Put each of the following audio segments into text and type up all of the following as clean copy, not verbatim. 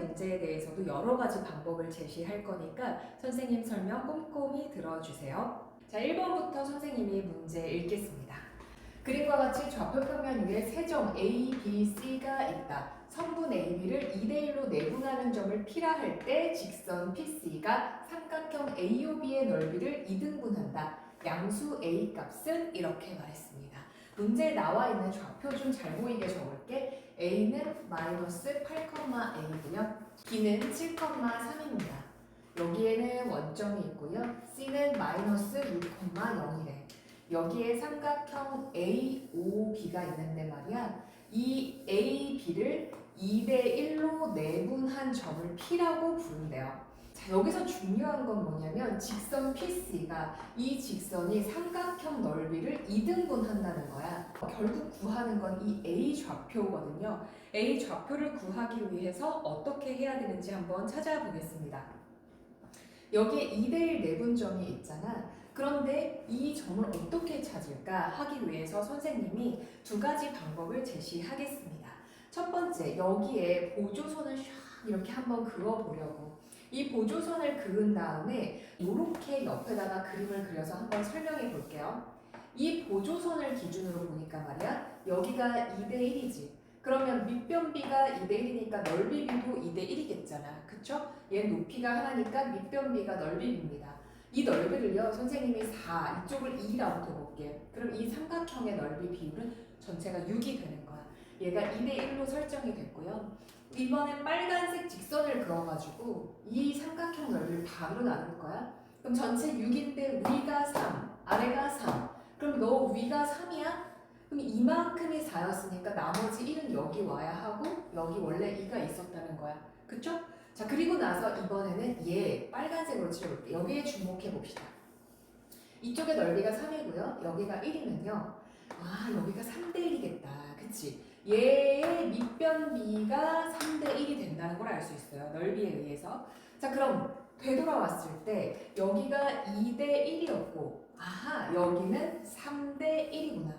문제에 대해서도 여러 가지 방법을 제시할 거니까 선생님 설명 꼼꼼히 들어주세요. 자, 1번부터 선생님이 문제 읽겠습니다. 그림과 같이 좌표평면 위에 세 점 A, B, C가 있다. 성분 AB를 2대1로 내분하는 점을 P라 할 때 직선 PC가 삼각형 AOB의 넓이를 2등분한다. 양수 A 값은 이렇게 말했습니다. 문제에 나와 있는 좌표 좀 잘 보이게 적을게. A는 마이너스 8,A고요. B는 7,3입니다. 여기에는 원점이 있고요. C는 마이너스 6,0이래. 여기에 삼각형 AOB가 있는데 말이야. 이 AB를 2대1로 내분한 점을 P라고 부른대요. 자, 여기서 중요한 건 뭐냐면 직선 PC가 이 직선이 삼각형 넓이를 2등분한다는 거야. 결국 구하는 건 이 A 좌표거든요. A 좌표를 구하기 위해서 어떻게 해야 되는지 한번 찾아보겠습니다. 여기에 2대1 내분점이 있잖아. 그런데 이 점을 어떻게 찾을까 하기 위해서 선생님이 두 가지 방법을 제시하겠습니다. 첫 번째, 여기에 보조선을 샥 이렇게 한번 그어보려고. 이 보조선을 그은 다음에 이렇게 옆에다가 그림을 그려서 한번 설명해 볼게요. 이 보조선을 기준으로 보니까 말이야, 여기가 2대1이지. 그러면 밑변비가 2대1이니까 넓이비도 2대1이겠잖아. 그쵸? 얘 높이가 하나니까 밑변비가 넓이비입니다. 이 넓이를요, 선생님이 4, 이쪽을 2라고 둬볼게. 그럼 이 삼각형의 넓이 비율은 전체가 6이 되는 거야. 얘가 2대1로 설정이 됐고요. 이번엔 빨간색 직선을 그어가지고 이 삼각형 넓이를 반으로 나눌 거야. 그럼 전체 6인데 위가 3, 아래가 3. 그럼 너 위가 3이야? 그럼 이만큼이 4였으니까 나머지 1은 여기 와야 하고 여기 원래 2가 있었다는 거야. 그쵸? 자, 그리고 나서 이번에는 얘 빨간색으로 칠해볼게. 여기에 주목해 봅시다. 이쪽의 넓이가 3이고요. 여기가 1이면요. 아, 여기가 3대1이겠다. 그치? 얘의 밑변비가 3대1이 된다는 걸 알 수 있어요. 넓이에 의해서. 자, 그럼 되돌아왔을 때 여기가 2대1이었고 아하, 여기는 3대1이구나.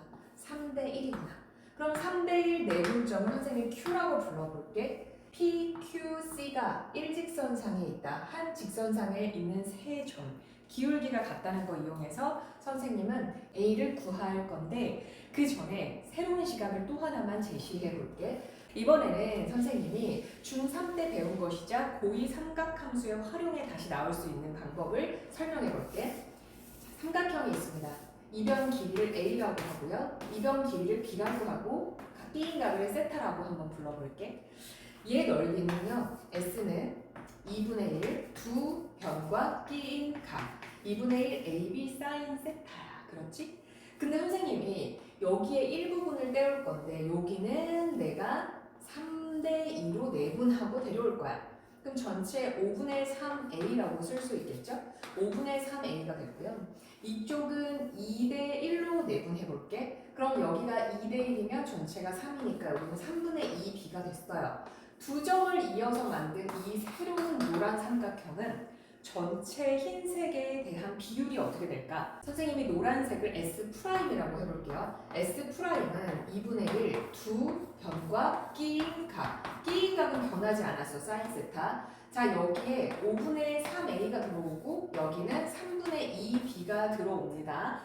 3대1이구나. 그럼 3대1 내분점을 선생님이 Q라고 불러볼게. PQC가 일직선상에 있다. 한 직선상에 있는 세 점. 기울기가 같다는 거 이용해서 선생님은 A를 구할 건데 그 전에 새로운 시각을 또 하나만 제시해 볼게. 이번에는 선생님이 중3 때 배운 것이자 고2 삼각함수의 활용에 다시 나올 수 있는 방법을 설명해 볼게. 삼각형이 있습니다. 이변 길이를 A라고 하고요. 이변 길이를 B라고 하고 B인 값을 세타라고 한번 불러볼게. 얘 넓이는요. S는 2분의 1 두 변과 B인 값 2분의 1 AB 사인 세타야. 그렇지? 근데 선생님이 여기에 일부분을 떼올 건데 여기는 내가 3대2로 내분하고 데려올 거야. 그럼 전체 5분의 3A라고 쓸 수 있겠죠? 5분의 3A가 됐고요. 이쪽은 2대1로 내분해 볼게. 그럼 여기가 2대1이면 전체가 3이니까 여기는 3분의 2B가 됐어요. 두 점을 이어서 만든 이 새로운 노란 삼각형은 전체 흰색에 대한 비율이 어떻게 될까? 선생님이 노란색을 S'이라고 해볼게요. S'은 2분의 1 두 변과 끼인 값. 끼인 값은 변하지 않았어. 사인 세타. 자, 여기에 5분의 3A가 들어오고 여기는 3분의 2B가 들어옵니다.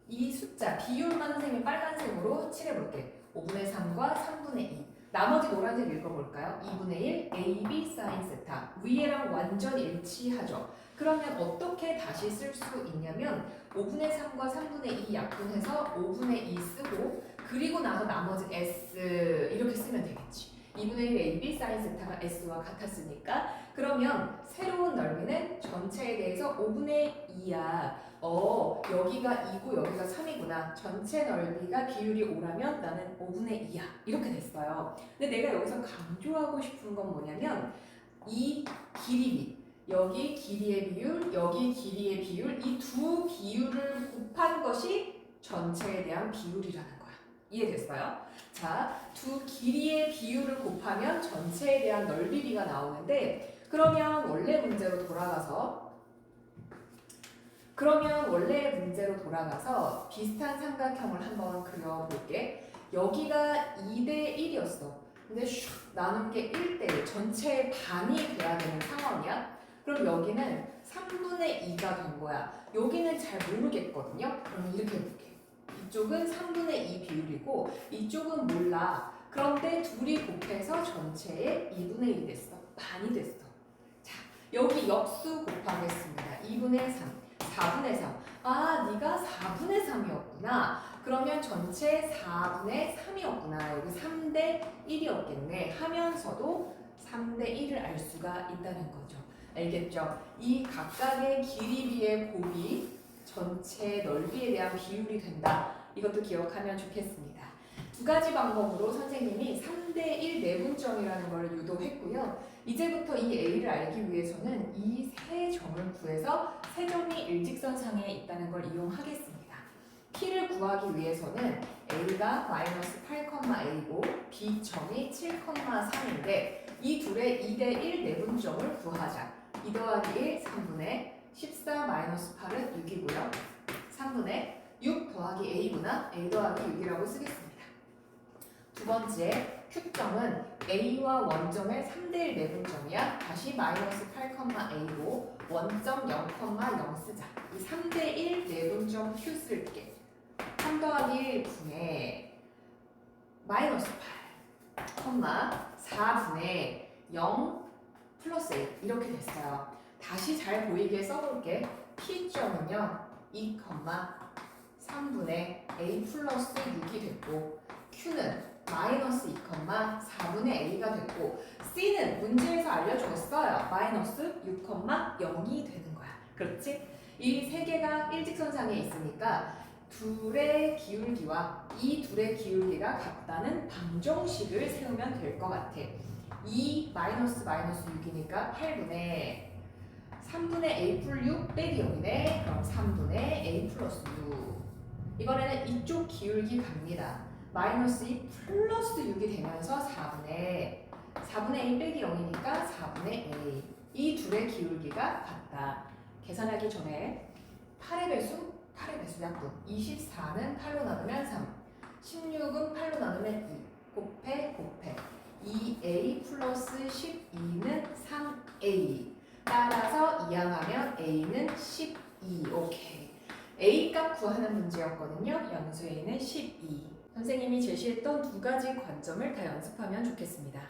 이 숫자, 비율만 선생님이 빨간색으로 칠해볼게. 5분의 3과 3분의 2. 나머지 노란색 읽어볼까요? 2분의 1 AB 사인 세타. 위에랑 완전 일치하죠. 그러면 어떻게 다시 쓸 수 있냐면 5분의 3과 3분의 2 약분해서 5분의 2 쓰고 그리고 나서 나머지 S 이렇게 쓰면 되겠지. 2분의 1 AB 사인 세타가 S와 같았으니까 그러면 새로운 넓이는 전체에 대해서 5분의 2야. 여기가 2고 여기가 3이구나. 전체 넓이가 비율이 5라면 나는 5분의 2야. 이렇게 됐어요. 근데 내가 여기서 강조하고 싶은 건 뭐냐면 이 길이, 여기 길이의 비율, 여기 길이의 비율, 이 두 비율을 곱한 것이 전체에 대한 비율이라는 거야. 이해됐어요? 자, 두 길이의 비율을 곱하면 전체에 대한 넓이비가 나오는데 그러면 원래 문제로 돌아가서 비슷한 삼각형을 한번 그려볼게. 여기가 2대1이었어. 근데 슉 나눈 게 1대1 전체의 반이 돼야 되는 상황이야. 그럼 여기는 3분의 2가 된 거야. 여기는 잘 모르겠거든요. 그럼 이렇게 해볼게. 이쪽은 3분의 2 비율이고 이쪽은 몰라. 그런데 둘이 곱해서 전체의 2분의 1이 됐어. 반이 됐어. 자, 여기 역수 곱하겠습니다. 2분의 3, 4분의 3. 아, 네가 4분의 3이었구나. 그러면 전체 4분의 3이었구나. 여기 3대 1이었겠네. 하면서도 3대 1을 알 수가 있다는 거죠. 알겠죠? 이 각각의 길이비의 곱이 전체 넓이에 대한 비율이 된다. 이것도 기억하면 좋겠습니다. 두 가지 방법으로 선생님이 3대 1 내분점이라는 걸 유도했고요. 이제부터 이 A를 알기 위해서는 이 세 점을 구해서 세 점이 일직선상에 있다는 걸 이용하겠습니다. P를 구하기 위해서는 A가 마이너스 8,A고 B점이 7,3인데 이 둘의 2대1 내분점을 구하자. 2 더하기 1, 3분의 14 마이너스 8은 6이고요. 3분의 6 더하기 A구나. A 더하기 6이라고 쓰겠습니다. 두 번째, Q점은 A와 원점의 3대1 내분점이야. 다시 마이너스 8,A고 원점 0,0 쓰자. 이 3대1 내분점 Q 쓸게. 3 더하기 1 분의 마이너스 8, 4분의 0 플러스 A 이렇게 됐어요. 다시 잘 보이게 써볼게. P점은요 2, 3분의 A 플러스 6이 됐고 Q는 마이너스 2, 4분의 A가 됐고 C는 문제에서 알려줬어요. 마이너스 6, 0이 되는 거야. 그렇지? 이 세 개가 일직선상에 있으니까 둘의 기울기와 이 둘의 기울기가 같다는 방정식을 세우면 될 것 같아. 2 마이너스 6이니까 8분의 3분의 A 풀 6 빼기 0이네. 그럼 3분의 A 플러스 6. 이번에는 이쪽 기울기 갑니다. 마이너스 2 플러스 6이 되면서 4분의 A 빼기 0이니까 4분의 A. 이 둘의 기울기가 같다. 계산하기 전에 8의 배수 약분. 24는 8로 나누면 3. 16은 8로 나누면 2. 곱해. 2A 플러스 12는 3A. 따라서 이항하면 A는 12. 오케이. A 값 구하는 문제였거든요. 연수 A는 12. 선생님이 제시했던 두 가지 관점을 다 연습하면 좋겠습니다.